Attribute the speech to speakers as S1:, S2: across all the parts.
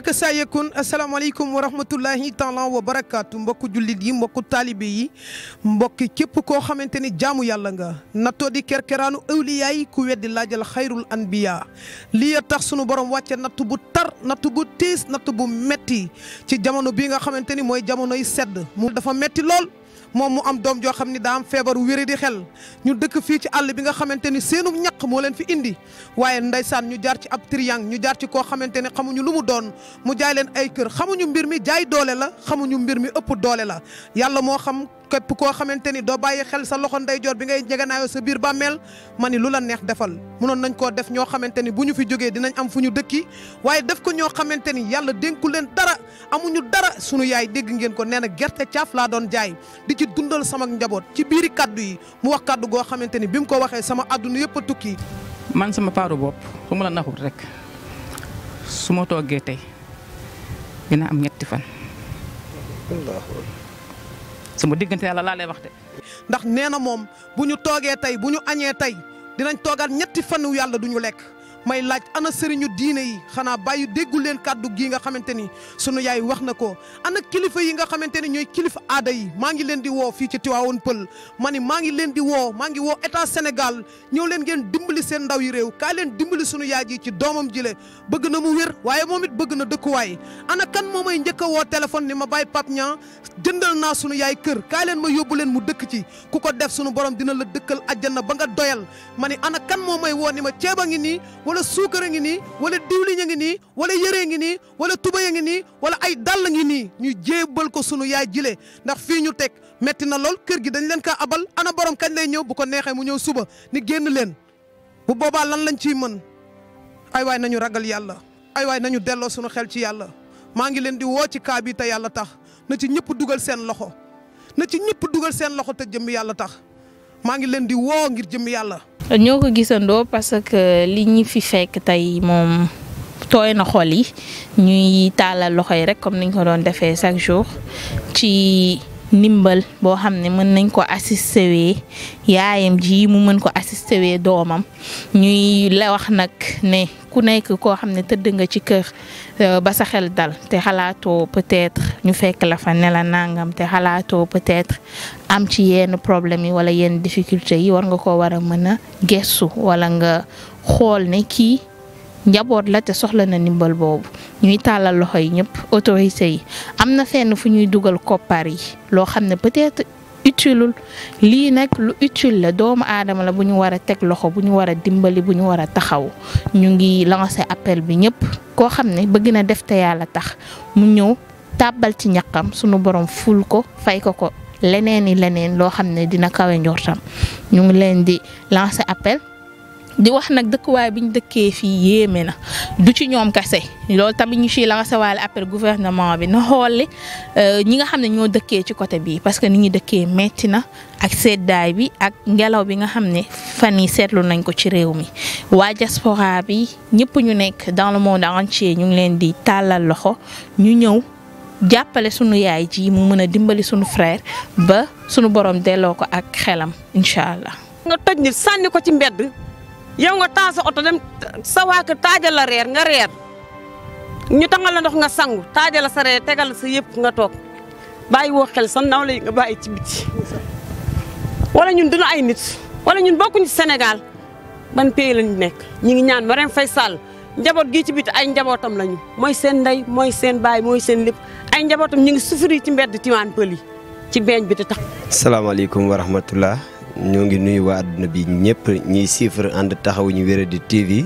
S1: haka saa yekun asalaamaaleykum wa rahmatullahi taala wa barakaatu mbokku jullit yi mbokku taalibe yi mbokki képp koo xamante ni jaamu yàlla nga nattoo di kerkeraanu awliyaa yi ku weddi laajal xayrul anbiya lii a tax sunu borom wàcce natt bu tar natt bu tiis natt bu metti ci jamono bii nga xamante ni mooy jamonoy sedd mu dafa metti lool moom mu am doom joo xam ni daa am feebaru wéré di xel ñu dëkk fii ci àll bi nga xamante ni seenum ñaq moo leen fi indi waaye ndeysaan ñu jaar ci ab triangle ñu jaar ci koo xamante ne xamuñu lu mu doon mu jaay leen ay kër xamuñu mbir mi jaay doole la xamuñu mbir mi ëpp doole la yàlla moo xam képp koo xamante ni doo bàyyi xel sa loxo ndeyjoor bi ngay njeganaayoo sa biir bàmmeel ma ni lu la neex defal mënoon nañ koo def ñoo xamante ni bu ñu fi jógee dinañ am fu ñu dëkki waaye def ko ñoo xamante ni yàlla dénku leen dara amuñu dara sunu yaay dégg ngeen ko nee na gerte caaf laa doon jaay di ci dundal sama njaboot ci biiri kaddu yi mu wax kaddu goo xamante ni bi mu ko waxee sama àdduna yëpp a tukki.
S2: man sama paaru bopp su ma la naxut rek su ma toogee tey dina am ñetti fan. sama diggante yàlla laa lay wax de.
S1: ndax nee na moom bu ñu toogee tey bu ñu añee tey dinañ toogaat ñetti fanu yàlla du ñu lekk may laaj ana sëriñu diine yi xanaa bàyyi déggu leen kàddu gii nga xamante ni sunu yaay wax na ko ana kilifa yi nga xamante ni ñooy kilifa aada yi maa ngi leen di woo fii ci Tivaouane Peulh ma ni maa ngi leen di woo maa ngi woo état Sénégal ñëw leen ngeen dimbali seen ndaw yi réew kaa leen dimbali sunu yaay ji ci doomam jile bëgg na mu wér waaye moom it bëgg na dëkkuwaay ana kan moo may njëkk a woo téléphone ni ma bàyyi Pape Niang jëndal naa sunu yaay kër kaa leen ma yóbbu leen mu dëkk ci ku ko def sunu borom dina la dëkkal àjjana ba nga doyal ma ni ana kan moo may woo ni ma ceeba ngi nii wala suukar a ngi nii wala diwliñ a ngi nii wala yëree ngi nii wala tuba a ngi nii wala ay dàll ngi nii ñu jéebal ko sunu yaay jile ndax fii ñu teg metti na lool kër gi dañ leen kaa abal ana borom kañ lay ñëw bu ko neexee mu ñëw suba ni génn leen bu boobaa lan lañ ciy mën ay waay nañu ragal yàlla ay waay nañu delloo sunu xel ci yàlla maa ngi leen di woo ci kaa bi te yàlla tax na ci ñëpp dugal seen loxo na ci ñëpp dugal seen loxo te jëmm yàlla tax maa ngi leen di woo ngir jëmm yàlla.
S3: ñoo ko gisandoo parce que li ñu fi fekk tey moom tooy na xol yi ñuy taalal loxo yi rek comme niñ ko doon defee chaque jour ci ndimbal boo xam ne mën nañ ko assister wee yaayam ji mu mën ko assister wee doomam ñuy la wax nag ne ku nekk koo xam ne tëdd nga ci kër ba sa xel dal te xalaatoo peut-être ñu fekk la fa ne la nangam te xalaatoo peut-être am ci yenn problème yi wala yenn difficulté yi war nga ko war a mën a gestu wala nga xool ne kii njaboot la te soxla na ndimbal boobu ñuy tàllal loxo yi ñëpp autorité yi am na fenn fu ñuy dugal koppar yi loo xam ne peut-être utile lii nag lu utile la doomu aadama la bu ñu war a teg loxo bu ñu war a dimbali bu ñu war a taxaw ñu ngi lancer appel bi ñëpp koo xam ne bëgg na def te yàlla tax mu ñëw tàbbal ci ñaqam sunu borom ful ko fay ko leneen loo xam ne dina kawe njortam ñu ngi leen di lancer appel. di wax nag dëkkuwaay bi ñu dëkkee fii yéeme na du ci ñoom kese loolu tamit ñu ciy lancé waale appel gouvernement bi na xool ñi nga xam ne ñoo dëkkee ci côté bii parce que ni ñu dëkkee metti na ak seddaay bi ak ngelaw bi nga xam ne fan yi seetlu nañ ko ci réew mi waa diaspora bi ñëpp ñu nekk dans le monde entier ñu ngi leen di tàllal loxo ñu ñëw jàppale sunu yaay ji mu mën a dimbali sunu frère ba sunu borom delloo ko ak xelam incha allah.
S4: nga toj nit sànni ko ci mbedd. yow nga taal sa oto dem sa waa kër taajal la reer nga reer ñu tangal la ndox nga sangu taajal la sa reer tegal la sa yëpp nga toog bàyyi woo xel sa nawle yi nga bàyyi ci biti wala ñun duna ay nit wala ñun bokkuñu ci Sénégal ban pays lañu nekk ñi ngi ñaan Marème Faye Sall njaboot gii ci biti ay njabootam lañu mooy seen ndey mooy seen baay mooy seen lépp ay njabootam ñu ngi souffrir ci mbedd Tivaouane Peulh yi ci beeñ bi te tax.
S5: salaamaaleykum wa rahmatullah ñoo ngi nuyu waa àdduna bi ñëpp ñiy suivre ànd taxawu ñu Wéradi TV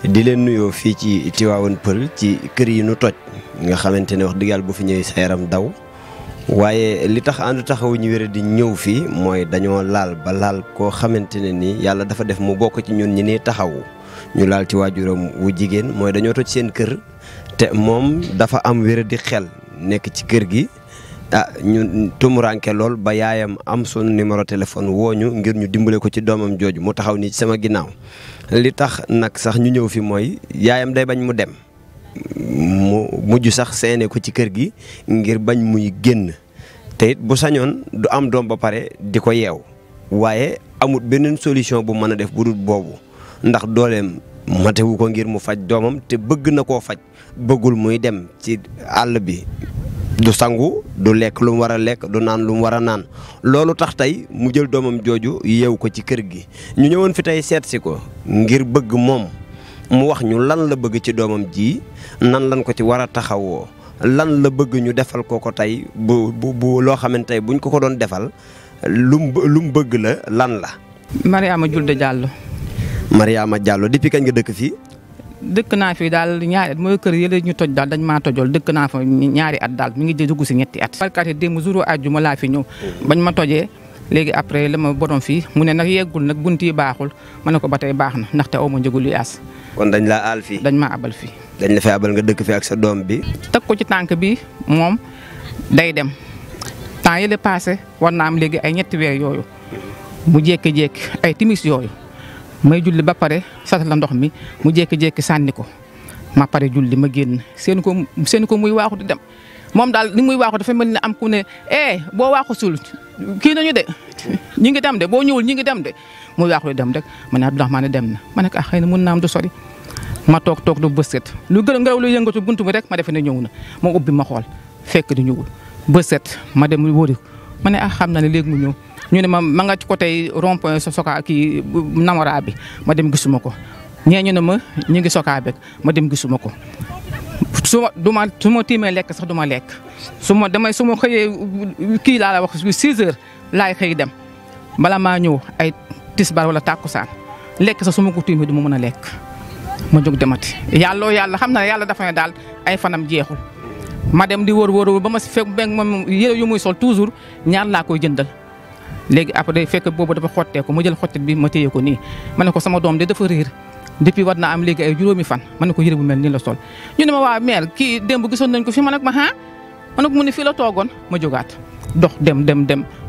S5: di leen nuyoo fii ci Tivaouane Peulh ci kër yi nu toj nga xamante ne wax dëgg yàlla bu fi ñëwee sa yaram daw waaye li tax ànd taxawu ñu Wéradi ñëw fii mooy dañoo laal ba laal koo xamante ne ni yàlla dafa def mu bokk ci ñun ñi ni taxawu ñu laal ci waajuram wu jigéen mooy dañoo toj seen kër te moom dafa am wéradi xel nekk ci kër gi. ñu tumuranke lool ba yaayam am sunu numéro téléphone wooñu ngir ñu dimbale ko ci doomam jooju mu taxaw nii ci sama ginnaaw li tax nag sax ñu ñëw fi mooy yaayam day bañ mu dem mu mujj sax seene ko ci kër gi ngir bañ muy génn te it bu sañoon du am doom ba pare di ko yeew waaye amut beneen solution bu mën a def bu dul boobu ndax dooleem matewu ko ngir mu faj doomam te bëgg na koo faj bëggul muy dem ci àll bi du sangu du lekk lu mu war a lekk du naan lu mu war a naan loolu tax tey mu jël doomam jooju yeew ko ci kër gi ñu ñëwoon fi tey seet si ko ngir bëgg moom mu wax ñu lan la bëgg ci doomam ji nan lan ko ci war a taxawoo lan la bëgg ñu defal ko tey bu loo xamante ne buñ ko doon defal lu mu bëgg la lan la.
S2: Mariama Julde Diallo.
S5: Mariama Diallo depuis kañ nga dëkk fii.
S2: dëkk naa fi daal ñaari at mooy kër yële ñu toj daal dañ maa tojol dëkk naa fa ñaari at daal mi ngi dugg si ñetti at. barkaate démb jour àjjuma laa fi ñëw bañ ma tojee léegi après la ma borom fii mu ne nag yeggul nag bunt yi baaxul ma ne ko ba tey baax na ndaxte aw ma njëgul yaas.
S5: kon dañ laa aal fii.
S2: dañ maa abal fii.
S5: dañ la fay abal nga dëkk fi ak sa doom bi.
S2: teg ko ci tànk bi moom day dem temps yële passé war naa am léegi ay ñetti weer yooyu mu jékki-jékki ay timis yooyu. may julli ba pare satal la ndox mi mu jékki-jékki sànni ko ma pare julli ma génn seen ko muy waaxu di dem moom daal ni muy waaxu dafa mel ni am ku ne boo waaxu sul kii nañu de ñi ngi dem de boo ñëwul ñi ngi dem de muy waaxu di dem rek ma ne Abdourahmane dem na ma ne ko xëy na mun naa am du sori ma toog du bës set lu gën a ngelaw lu yëngatu buntu bi rek ma defe ne ñëw na ma ubbi ma xool fekk di ñëwul bës set ma dem wóori ma ne xam na ne léegi mu ñëw ñu ne ma nga ci côté rond-point soka kii namora bi ma dem gisuma ko ñee ñu ne ma ñu ngi soka bek ma dem gisuma ko su ma tiimee lekk sax du ma lekk su ma xëyee kii laa la wax 6 heures laay xëy dem bala maa ñëw ay tisbar wala tàkkusaan lekk sax su ma ko tiimee du ma mën a lekk ma jóg demati yàlla xam na ne yàlla dafa ne daal ay fanam jeexul ma dem di wër ba ma si fekk moom yére yu muy sol toujours ñaar laa koy jëndal léegi après fekk boobu dafa xottee ko ma jël xottit bi ma téye ko nii ma ne ko sama doom de dafa réer depuis war naa am léegi ay juróomi fan ma ne ko yére bu mel nii la sol ñu ne ma waa mère kii démb gisoon nañ ko fi ma ne ko ma ne ko mu ne fii la toogoon ma jógaat dox dem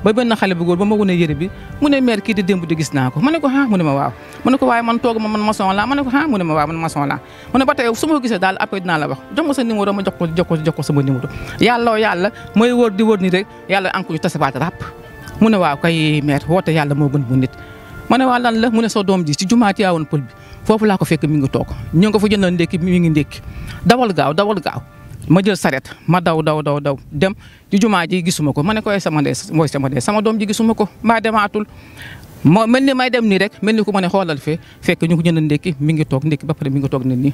S2: ba benn xale bu góor ba ma wone yére bi mu ne mère kii di démb di gis naa ko ma ne ko mu ne ma waaw ma ne ko waaye man toog ma man maçon laa ma ne ko mu ne ma waaw man maçon laa mu ne ba tey su ma ko gisee daal après dinaa la wax jox ma sa numéro ma jox ko sama numéro yàlla mooy wër di wër nii rek yàlla anko ñu tasabaat ràpp mu ne waaw kay mère woote yàlla moo gën bu nit ma ne waa lan la mu ne sa doom ji ci jumaati Tivaouane Peulh bi foofu laa ko fekk mi ngi toog ñu nga fa jëndal ndékki mi ngi ndékki dawal gaaw ma jël saret ma daw dem ci jumaa ji gisuma ko ma ne ko sama doom ji gisuma ko maa demaatul moo mel ni may dem nii rek mel ni ku ma ne xoolal fee fekk ñu ko jëndal ndékki mi ngi toog ndékki ba pare mi ngi toog nii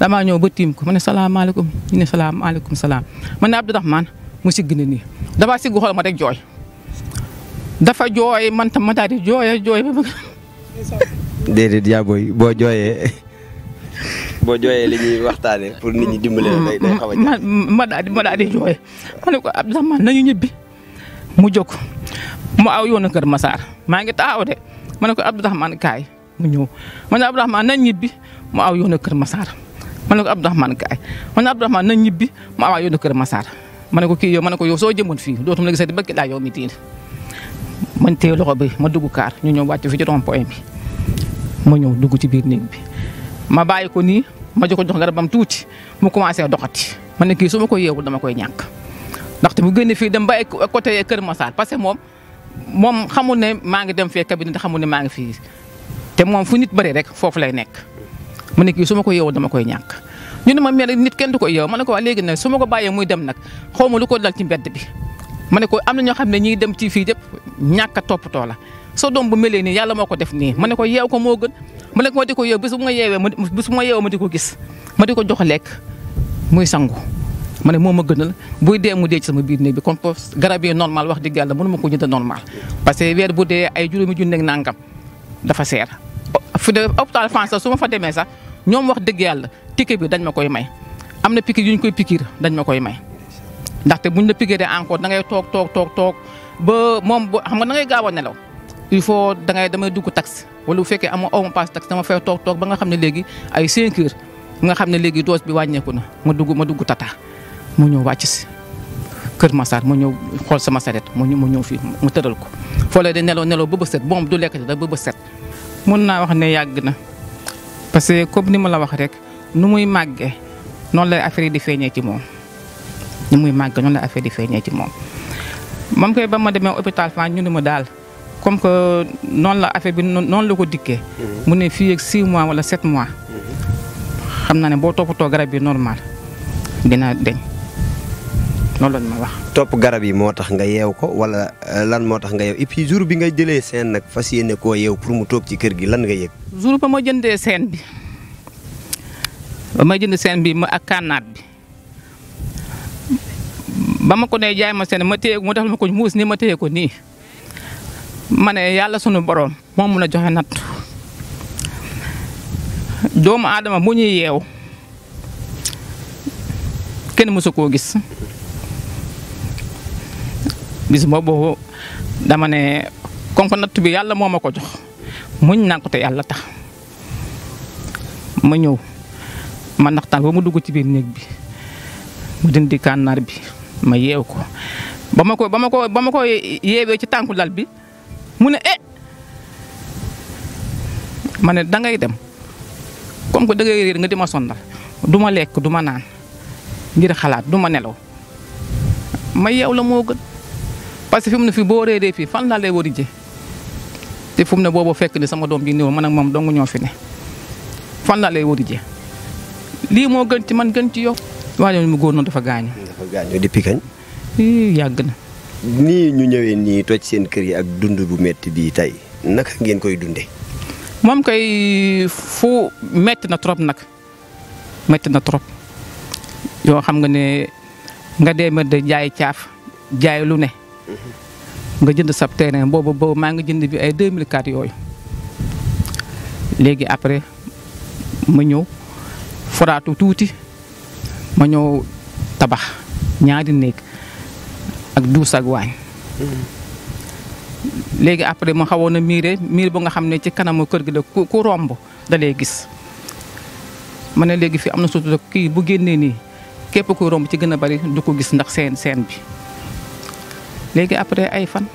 S2: damaa ñëw ba tiim ko ma ne salaamaaleykum ñu ne salaamaaleykum salaam ma ne Abdourahmane mu sigg ne nii dafa sigg xool ma rek jooy dafa jooy man tam ma daal di jooy ba
S5: déedéet yaa booy boo jooyee li ñuy waxtaanee pour nit ñi dimbale la day xaw a
S2: ma daal di jooy ma ne ko Abdourahmane nañu ñibbi mu jóg mu aw yoonu Kër Massar maa ngi taxaw de ma ne ko Abdourahmane kaay mu ñëw ma ne Abdourahmane nañ ñibbi mu aw yoonu Kër Massar ma ne ko Abdourahmane kaay ma ne Abdourahmane nañ ñibbi mu aw yoonu Kër Massar ma ne ko kii yow ma ne ko yow soo jëmoon fii dootum la gisati ba ki laa yow mi tiir man téye loxo bi ma dugg kaar ñu ñëw wàcc fi ci rond-point bi ma ñëw dugg ci biir néeg bi ma bàyyi ko nii ma jox garabam tuuti mu commencé doxati ma ne kii su ma ko yeewul dama koy ñàkk ndaxte bu génne fii dem ba côté Kër Massar parce que moom xamul ne maa ngi dem fee cabinet te xamul ne maa ngi fii te moom fu nit bëri rek foofu lay nekk ma ne kii su ma ko yeewul dama koy ñàkk ñu ne ma mel nit kenn du ko yeew ma ne ko waa léegi nag su ma ko bàyyee muy dem nag xaw ma lu ko dal ci mbedd bi ma ne ko am na ñoo xam ne ñi dem ci fii yëpp ñàkk a toppatoo la soo doom bu melee nii yàlla moo ko def nii ma ne ko yeew ko moo gën ma ne ko ma di ko yeew bis bu ma yeewee ma di ko gis ma di ko jox lekk muy sangu ma ne moo ma gënal buy dee mu dee ci sama biir néeg bi comme garab yi normal wax dëgg yàlla mënu ma ko jënd normal parce que weer bu dee ay juróomi junni ak nangam dafa seer fi de hôpital France su ma fa demee sax ñoom wax dëgg yàlla ticket bi dañ ma koy may am na piqûre yu ñu koy piqûre dañ ma koy may ndaxte buñ la piqûre encore da ngay toog ba moom xam nga da ngay gaaw a nelaw il faut damay dugg taxi wala bu fekkee aw ma passe taxi dama fay toog ba nga xam ne léegi ay 5 heures nga xam ne léegi dose bi wàññeeku na ma dugg tata mu ñëw wàcc si Kër Massar mu ñëw xool sama saret mu ñëw fii mu tëral ko foo lay de nelaw ba set moom du lekk da ba set mun naa wax ne yàgg na parce que comme ni ma la wax rek nu muy màggee noonu lay affaire yi di feeñee ci moom moom koy ba ma demee hôpital Fann ñu ne ma daal comme que noonu la affaire bi noonu la ko dikkee mu ne fii ak 6 mois wala 7 mois xam naa ne boo toppatoo garab yi normal dina deñ loolu lañ ma wax.
S5: topp garab yi moo tax nga yeew ko wala lan moo tax nga yeew et puis jour bi nga jëlee seen nag fas yéene koo yeew pour mu toog ci kër gi lan nga yëg.
S2: jour ba ma jëndee seen bi ba ma jënd seen bi ma ak kànnaat bi ba ma ko nee jaay ma seen ma téye mu defal ma ko muus ni ma téye ko nii ma ne yàlla sunu borom moo mun a joxe natt doomu aadama bu ñuy yeew kenn mësu koo gis bis boobu dama ne comme que natt bi yàlla moo ma ko jox muñ naa ko te yàlla tax ma ñëw ma naxtaan ba mu dugg ci biir néeg bi mu dindi kànnaar bi ma yeew ko ba ma ko yeewee ci tànku lal bi mu ne ma ne dangay dem comme que dangay réer nga di ma sondal du ma lekk du ma naan ngir xalaat du ma nelaw ma yeew la moo gën parce que fi mu ne fii boo réeree fii fan laa lay war a jë te fu mu ne boobu fekk ni sama doom ji néew man ak moom dong ñoo fi ne fan laa lay war a jë lii moo gën ci man gën ci yow. waaye mu góor noonu dafa gaañu.
S5: dafa gaañu depuis kañ.
S2: yàgg na.
S5: nii ñu ñëwee nii toj seen kër yi ak dund bu metti bii tey naka ngeen koy dundee.
S2: moom kay fu metti na trop nag metti na trop yoo xam nga ne nga demee de jaay caaf jaay lu ne. nga jënd sab terrain boobu maa ngi jënd bi ay 2004 yooyu léegi après ma ñëw foraatu tuuti ma ñëw tabax ñaari néeg ak duus ak waañ léegi après ma xawoon na miir bu nga xam ne ci kanamu kër gi da ku romb da lay gis ma ne léegi fii am na surtout kii bu génnee nii képp ku romb ci gën a bari du ko gis ndax seen bi léegi après ay fan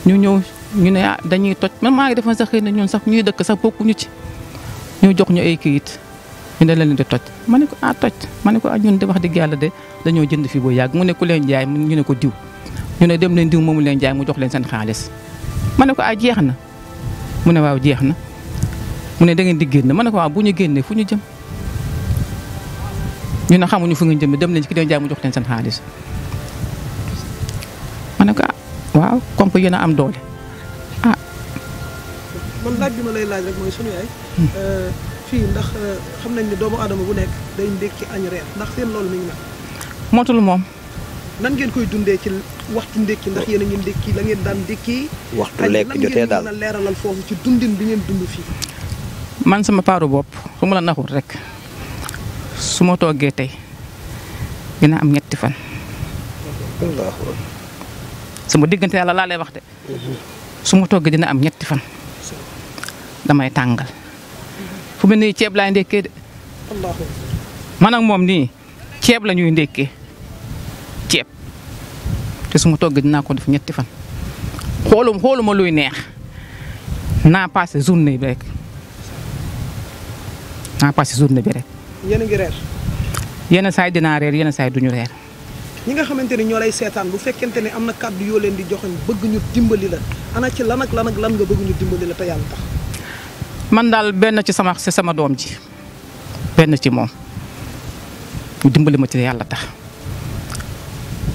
S2: ñu ñëw ñu ne dañuy toj man maa ngi defoon sax xëy na ñun sax ñuy dëkk sax bokkuñu ci ñu jox ñu ay kayit ñu ne leen di toj ma ne ko toj ma ne ko ñun de wax dëgg yàlla de dañoo jënd fii boo yàgg mu ne ku leen jaay ñu ne ko diw ñu ne dem leen diw moomu leen jaay mu jox leen seen xaalis ma ne ko jeex na mu ne waaw jeex na mu ne da ngeen di génn ma ne ko waaw bu ñu génnee fu ñu jëm ñu ne xamuñu fu ngeen jëm dem leen ci ki leen jaay mu jox leen seen xaalis ma ne ko waaw comme que yéen a am doole
S1: man laaj bi ma lay laaj rek mooy sunu yaay fii ndax xam nañ ne doomu aadama bu nekk day ndékki añ reer ndax seen loolu mi ngi mel.
S2: mootul moom.
S1: nan ngeen koy dundee ci waxtu ndékki ndax yéen a ngi ndékki la ngeen daan ndékki.
S5: waxtu lekk jotee daal
S1: lan ngeen mën a leeralal foofu ci dundin bi ngeen dund fii.
S2: man sama paaru bopp su ma la naxul rek su ma toggee tey dina am ñetti fan. sama diggante yàlla laa lay wax de. su ma toggee dina am ñetti fan. damay tàngal. fu mu ne nii ceeb laay ndékkee de. man ak moom nii ceeb la ñuy ndékkee ceeb te su ma toggee dinaa ko def ñetti fan. xooluma luy neex naa passé journée bi rek.
S1: yéen a ngi reer.
S2: yenn saa yi dinaa reer yenn saa yi duñu reer.
S1: ñi nga xamante ni ñoo lay seetaan bu fekkente ne am na kàddu yoo leen di joxoñ bëgg ñu dimbali la ana ci lan ak lan nga bëgg ñu dimbali la te yàlla tax.
S2: man daal benn ci sama doom ji benn ci moom ñu dimbali ma ci yàlla tax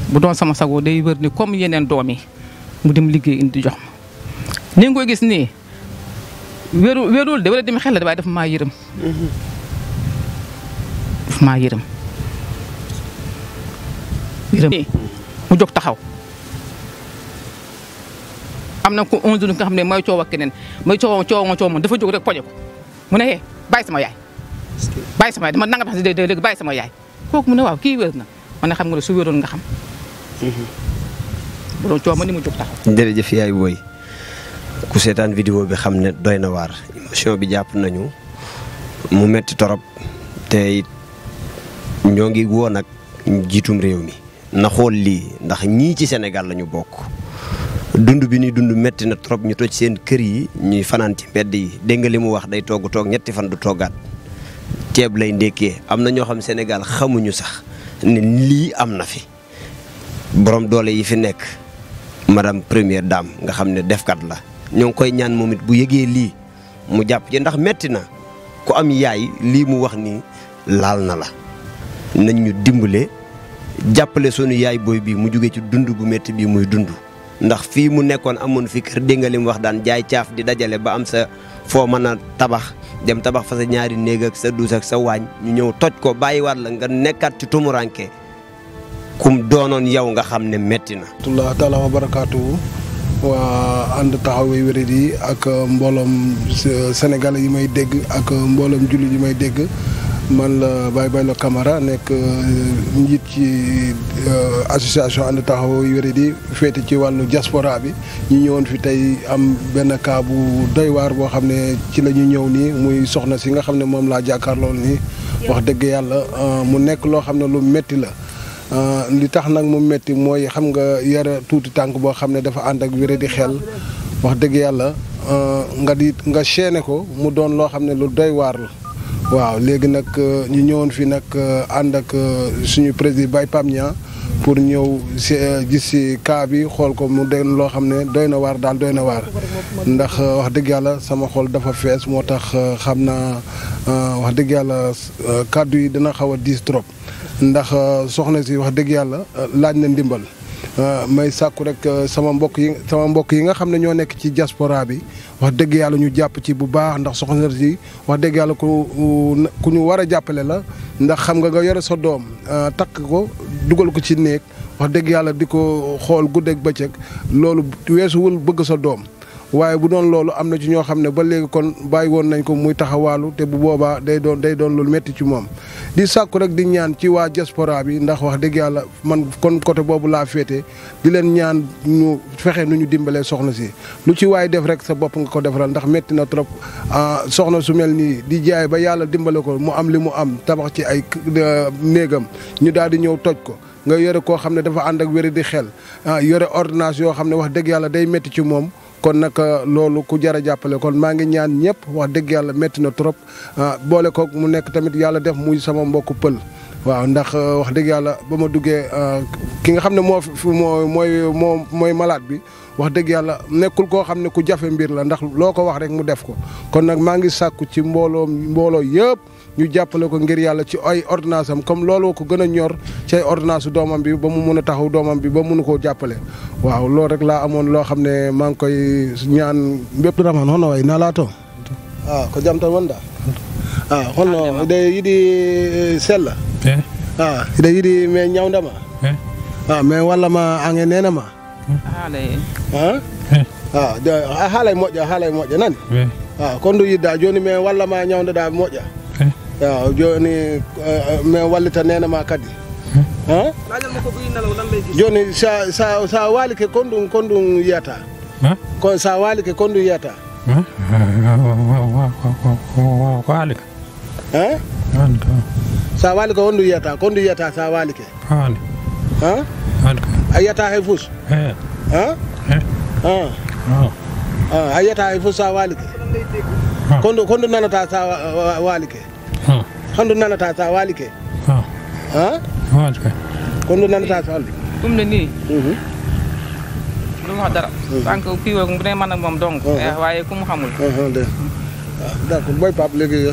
S2: bu doon sama sago day wër ni comme yeneen doom yi mu dem liggéey indi jox ma ni nga koy gis nii wérul de wala dem xel la waaye dafa maa yërëm. dafa maa yërëm mu jóg taxaw am na ko 11 nga xam ne mooy coow ak keneen mooy coow ma dafa jóg rek poñe ko mu ne bàyyi sama yaay dama nanga wax dëgg bàyyi sama yaay kooku mu ne waaw kii wér na ma ne xam nga ne su wéroon nga xam. bu doon coow ma ni mu jóg taxaw.
S5: jërëjëf yaay booy ku seetaan vidéo bi xam ne doy na waar émotion bi jàpp nañu mu metti torop te ñoo ngi woo nag jiitum réew mi na xool lii ndax ñii ci Sénégal lañu bokk. dund bi ñuy dund metti na trop ñu toj seen kër yi ñuy fanaan ci mbedd yi dégg nga li mu wax day toog ñetti fan du toggaat ceeb lay ndékkee am na ñoo xam Sénégal xamuñu sax ne lii am na fi borom doole yi fi nekk madame première dame nga xam ne defkat la ñoo ngi koy ñaan moom it bu yëgee lii mu jàpp ci ndax metti na ku am yaay lii mu wax nii laal na la nañ ñu dimbale jàppale sunu yaay booy bi mu jóge ci dund bu métti bi muy dund ndax fii mu nekkoon amoon fi kër dégg nga li mu wax daan jaay caaf di dajale ba am sa foo mën a tabax dem tabax fa sa ñaari néeg ak sa duus ak sa waañ ñu ñëw toj ko bàyyiwaat la nga nekkaat ci tumuranke kum doonoon yow nga xam ne metti na.
S6: rahmatulah taala wa barakaatu waa ànd taxawu wéradi yi ak mbooloom Sénégal yi may dégg ak mbooloom jullit yi may dégg man la Baye Baylo Camara nekk njiit ci association ànd taxawu wéradi féete ci wàllu diaspora bi ñu ñëwoon fi tey am benn cas bu doy waar boo xam ne ci la ñu ñëw nii muy soxna si nga xam ne moom laa jàkkaarloo nii wax dëgg yàlla mu nekk loo xam ne lu métti la. li tax nag mu métti mooy xam nga yara tuuti tànk boo xam ne dafa ànd ak wéradi xel wax dëgg yàlla nga chaîné ko mu doon loo xam ne lu doy waar la waaw léegi nag ñu ñëwoon fi nag ànd ak suñu président Baye Pam Niang pour ñëw gis si cas bi xool ko mu doon loo xam ne doy na waar daal doy na waar ndax wax dëgg yàlla sama xol dafa fees moo tax xam naa wax dëgg yàlla kàddu yi dina xaw a diis trop ndax soxna si wax dëgg yàlla laaj na ndimbal may sàkku rek sama mbokk yi nga xam ne ñoo nekk ci diaspora bi wax dëgg yàlla ñu jàpp ci bu baax ndax soxna si wax dëgg yàlla ku ñu war a jàppale la ndax xam nga yore sa doom takk ko dugal ko ci néeg wax dëgg yàlla di ko xool guddeeg bëccëg loolu weesuwul bëgg sa doom waaye bu doon loolu am na ci ñoo xam ne ba léegi kon bàyyi woon nañ ko muy taxawaalu te bu boobaa day doon lu metti ci moom di sàkku rek di ñaan ci waa diaspora bi ndax wax dëgg yàlla man kon côté boobu laa féete di leen ñaan ñu fexe nu ñu dimbalee soxna si lu ci waay def rek sa bopp nga ko defaral ndax metti na trop soxna su mel nii di jaay ba yàlla dimbale ko mu am li mu am tabax ci ay néegam ñu daal di ñëw toj ko nga yore koo xam ne dafa ànd ak wéri di xel yore ordonnance yoo xam ne wax dëgg yàlla day metti ci moom kon nag loolu ku jar a jàppale kon maa ngi ñaan ñëpp wax dëgg yàlla métti na trop boole ko mu nekk tamit yàlla def muy sama mbokku pël waaw ndax wax dëgg yàlla ba ma duggee ki nga xam ne mooy malade bi wax dëgg yàlla nekkul koo xam ne ku jafe mbir la ndax loo ko wax rek mu def ko kon nag maa ngi sàkku ci mbooloo yëpp ñu jàppale ko ngir yàlla ci ay ordonnance am comme looloo ko gën a ñor ci ay ordonnance doomam bi ba mu mun a taxaw doomam bi ba mënu koo jàppale waaw loolu rek laa amoon loo xam ne maa ngi koy ñaan bépp raman hono way nalaa to ko jam tan wonda hono ide yiɗi sella ide yiɗi mais ñawdama mais walla ma ange nenama a haalay moƴƴa nani kon ndu yidda joni mais walla ma ñawdeɗa moƴƴa waaw joni mais wallita nena ma kadi joni sa walike kon ɗum yiyata ko sa walike kon ɗum yiyata
S7: walike
S6: sa walike won ɗum yiyata kon ɗum yiyata sa walike a yiyata hay fus a yiyata hay fus sa walike kon ɗum nanata sa walike hondu nanata sa walike kon ɗum nanata sa walike
S2: ɗum ne ni ɗum wax dara tank kii bu ne man ak moom donc waaye ku mu xamul
S6: d'accord boy Pape léegi